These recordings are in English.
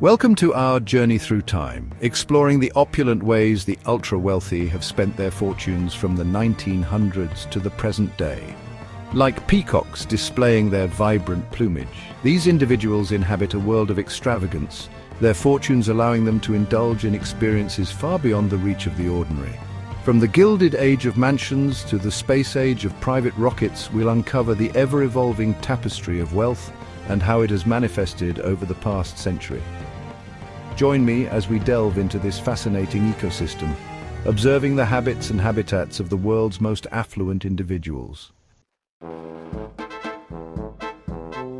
Welcome to our journey through time, exploring the opulent ways the ultra-wealthy have spent their fortunes from the 1900s to the present day. Like peacocks displaying their vibrant plumage, these individuals inhabit a world of extravagance, their fortunes allowing them to indulge in experiences far beyond the reach of the ordinary. From the gilded age of mansions to the space age of private rockets, we'll uncover the ever-evolving tapestry of wealth and how it has manifested over the past century. Join me as we delve into this fascinating ecosystem, observing the habits and habitats of the world's most affluent individuals.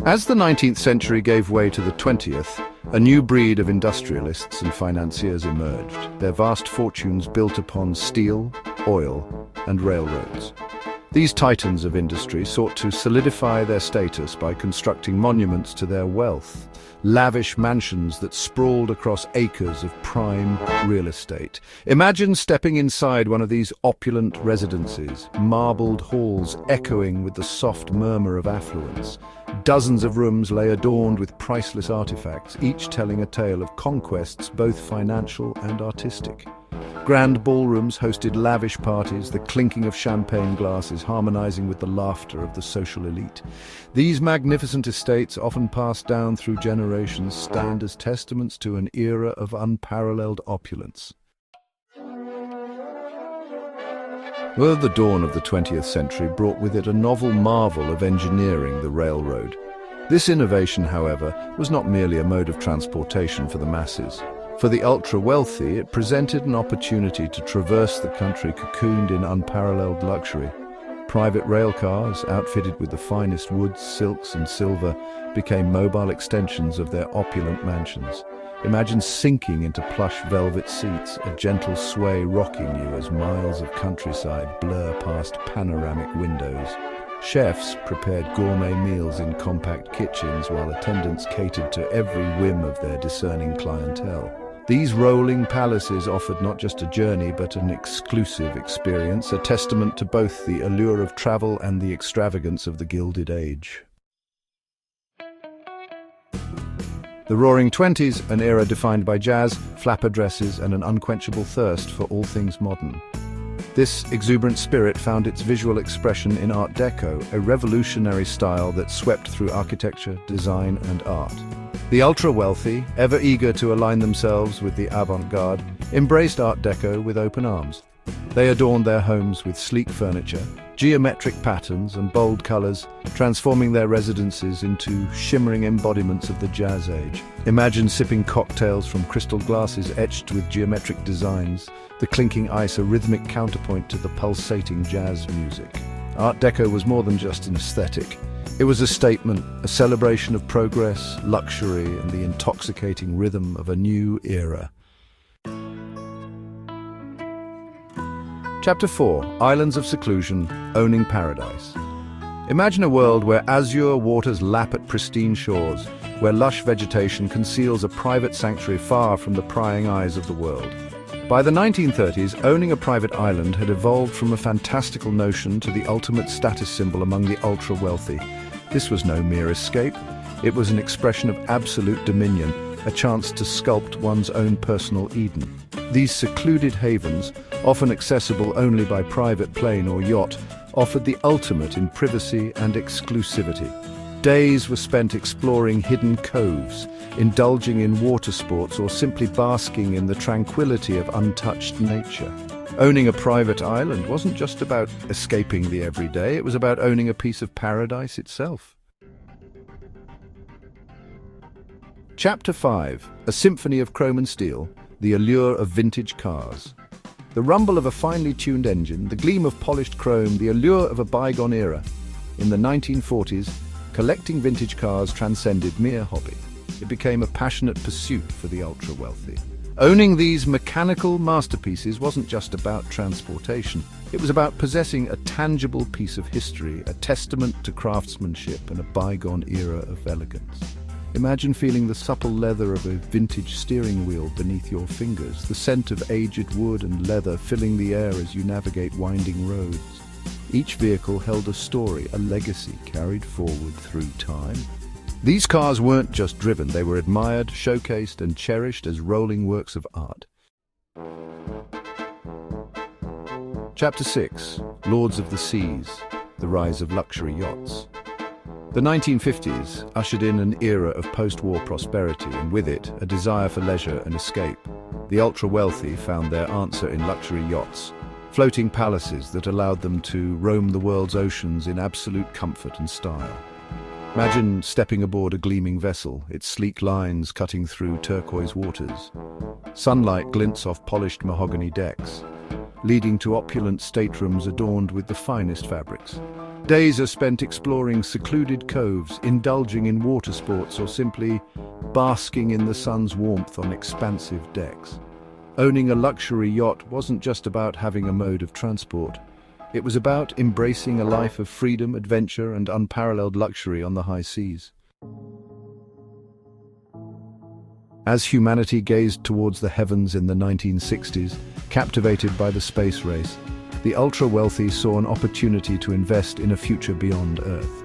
As the 19th century gave way to the 20th, a new breed of industrialists and financiers emerged, their vast fortunes built upon steel, oil, and railroads. These titans of industry sought to solidify their status by constructing monuments to their wealth, lavish mansions that sprawled across acres of prime real estate. Imagine stepping inside one of these opulent residences, marbled halls echoing with the soft murmur of affluence. Dozens of rooms lay adorned with priceless artifacts, each telling a tale of conquests both financial and artistic. Grand ballrooms hosted lavish parties, the clinking of champagne glasses harmonizing with the laughter of the social elite. These magnificent estates, often passed down through generations, stand as testaments to an era of unparalleled opulence. Well, the dawn of the 20th century brought with it a novel marvel of engineering, the railroad. This innovation, however, was not merely a mode of transportation for the masses. For the ultra-wealthy, it presented an opportunity to traverse the country cocooned in unparalleled luxury. Private rail cars, outfitted with the finest woods, silks and silver, became mobile extensions of their opulent mansions. Imagine sinking into plush velvet seats, a gentle sway rocking you as miles of countryside blur past panoramic windows. Chefs prepared gourmet meals in compact kitchens while attendants catered to every whim of their discerning clientele. These rolling palaces offered not just a journey but an exclusive experience, a testament to both the allure of travel and the extravagance of the Gilded Age. The Roaring Twenties, an era defined by jazz, flapper dresses and an unquenchable thirst for all things modern. This exuberant spirit found its visual expression in Art Deco, a revolutionary style that swept through architecture, design and art. The ultra-wealthy, ever eager to align themselves with the avant-garde, embraced Art Deco with open arms. They adorned their homes with sleek furniture, geometric patterns and bold colors, transforming their residences into shimmering embodiments of the Jazz Age. Imagine sipping cocktails from crystal glasses etched with geometric designs, the clinking ice a rhythmic counterpoint to the pulsating jazz music. Art Deco was more than just an aesthetic. It was a statement, a celebration of progress, luxury, and the intoxicating rhythm of a new era. Chapter 4. Islands of Seclusion, Owning Paradise. Imagine a world where azure waters lap at pristine shores, where lush vegetation conceals a private sanctuary far from the prying eyes of the world. By the 1930s, owning a private island had evolved from a fantastical notion to the ultimate status symbol among the ultra-wealthy. This was no mere escape. It was an expression of absolute dominion, a chance to sculpt one's own personal Eden. These secluded havens, often accessible only by private plane or yacht, offered the ultimate in privacy and exclusivity. Days were spent exploring hidden coves, indulging in water sports, or simply basking in the tranquility of untouched nature. Owning a private island wasn't just about escaping the everyday, it was about owning a piece of paradise itself. Chapter 5. A Symphony of Chrome and Steel, the Allure of Vintage Cars. The rumble of a finely tuned engine, the gleam of polished chrome, the allure of a bygone era. In the 1940s, collecting vintage cars transcended mere hobby. It became a passionate pursuit for the ultra-wealthy. Owning these mechanical masterpieces wasn't just about transportation. It was about possessing a tangible piece of history, a testament to craftsmanship and a bygone era of elegance. Imagine feeling the supple leather of a vintage steering wheel beneath your fingers, the scent of aged wood and leather filling the air as you navigate winding roads. Each vehicle held a story, a legacy carried forward through time. These cars weren't just driven, they were admired, showcased, and cherished as rolling works of art. Chapter 6. Lords of the Seas, the Rise of Luxury Yachts. The 1950s ushered in an era of post-war prosperity, and with it, a desire for leisure and escape. The ultra-wealthy found their answer in luxury yachts, floating palaces that allowed them to roam the world's oceans in absolute comfort and style. Imagine stepping aboard a gleaming vessel, its sleek lines cutting through turquoise waters. Sunlight glints off polished mahogany decks, leading to opulent staterooms adorned with the finest fabrics. Days are spent exploring secluded coves, indulging in water sports, or simply basking in the sun's warmth on expansive decks. Owning a luxury yacht wasn't just about having a mode of transport. It was about embracing a life of freedom, adventure, and unparalleled luxury on the high seas. As humanity gazed towards the heavens in the 1960s, captivated by the space race, the ultra-wealthy saw an opportunity to invest in a future beyond Earth.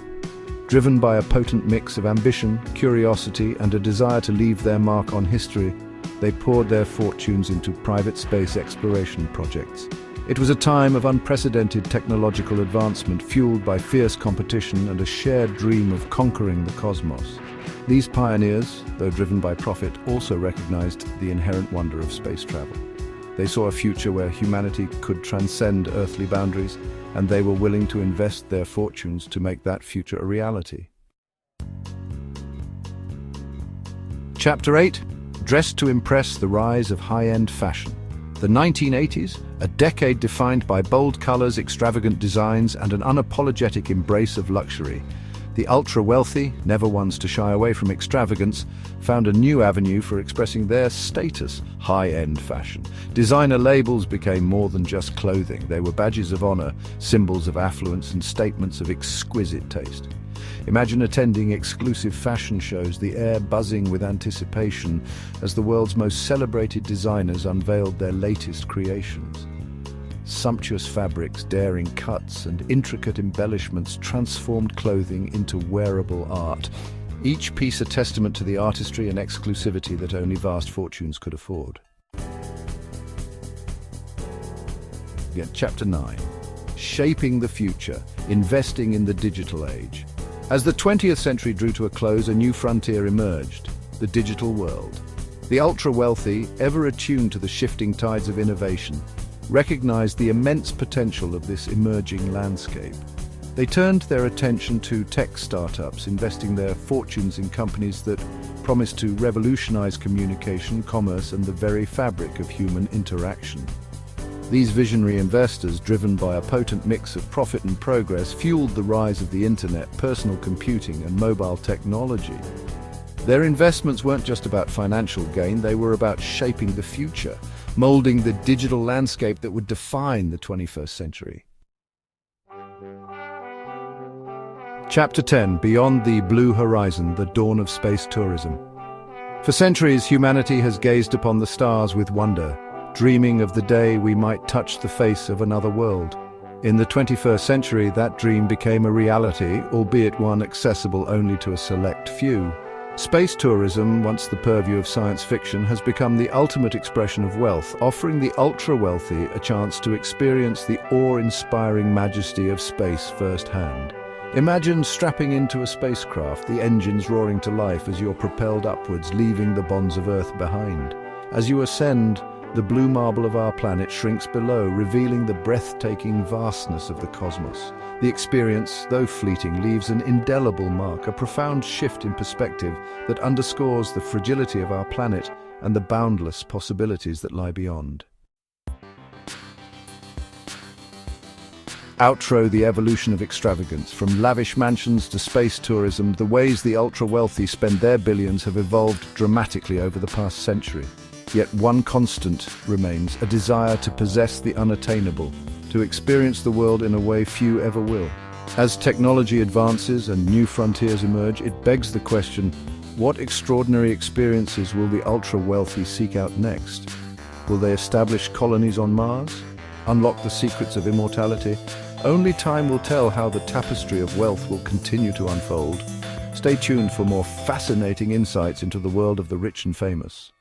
Driven by a potent mix of ambition, curiosity, and a desire to leave their mark on history, they poured their fortunes into private space exploration projects. It was a time of unprecedented technological advancement, fueled by fierce competition and a shared dream of conquering the cosmos. These pioneers, though driven by profit, also recognized the inherent wonder of space travel. They saw a future where humanity could transcend earthly boundaries, and they were willing to invest their fortunes to make that future a reality. Chapter 8. Dressed to impress, the rise of high-end fashion. The 1980s, a decade defined by bold colors, extravagant designs, and an unapologetic embrace of luxury. The ultra-wealthy, never ones to shy away from extravagance, found a new avenue for expressing their status: high-end fashion. Designer labels became more than just clothing. They were badges of honor, symbols of affluence, and statements of exquisite taste. Imagine attending exclusive fashion shows, the air buzzing with anticipation as the world's most celebrated designers unveiled their latest creations. Sumptuous fabrics, daring cuts, and intricate embellishments transformed clothing into wearable art, each piece a testament to the artistry and exclusivity that only vast fortunes could afford. Chapter 9. Shaping the future, investing in the digital age. As the 20th century drew to a close, a new frontier emerged: the digital world. The ultra-wealthy, ever attuned to the shifting tides of innovation, recognized the immense potential of this emerging landscape. They turned their attention to tech startups, investing their fortunes in companies that promised to revolutionize communication, commerce, and the very fabric of human interaction. These visionary investors, driven by a potent mix of profit and progress, fueled the rise of the internet, personal computing, and mobile technology. Their investments weren't just about financial gain, they were about shaping the future, molding the digital landscape that would define the 21st century. Chapter 10. Beyond the Blue Horizon, the Dawn of Space Tourism. For centuries, humanity has gazed upon the stars with wonder, dreaming of the day we might touch the face of another world. In the 21st century, that dream became a reality, albeit one accessible only to a select few. Space tourism, once the purview of science fiction, has become the ultimate expression of wealth, offering the ultra-wealthy a chance to experience the awe-inspiring majesty of space firsthand. Imagine strapping into a spacecraft, the engines roaring to life as you're propelled upwards, leaving the bonds of Earth behind. As you ascend, the blue marble of our planet shrinks below, revealing the breathtaking vastness of the cosmos. The experience, though fleeting, leaves an indelible mark, a profound shift in perspective that underscores the fragility of our planet and the boundless possibilities that lie beyond. Outro: the evolution of extravagance. From lavish mansions to space tourism, the ways the ultra-wealthy spend their billions have evolved dramatically over the past century. Yet one constant remains: a desire to possess the unattainable, to experience the world in a way few ever will. As technology advances and new frontiers emerge, it begs the question: what extraordinary experiences will the ultra-wealthy seek out next? Will they establish colonies on Mars? Unlock the secrets of immortality? Only time will tell how the tapestry of wealth will continue to unfold. Stay tuned for more fascinating insights into the world of the rich and famous.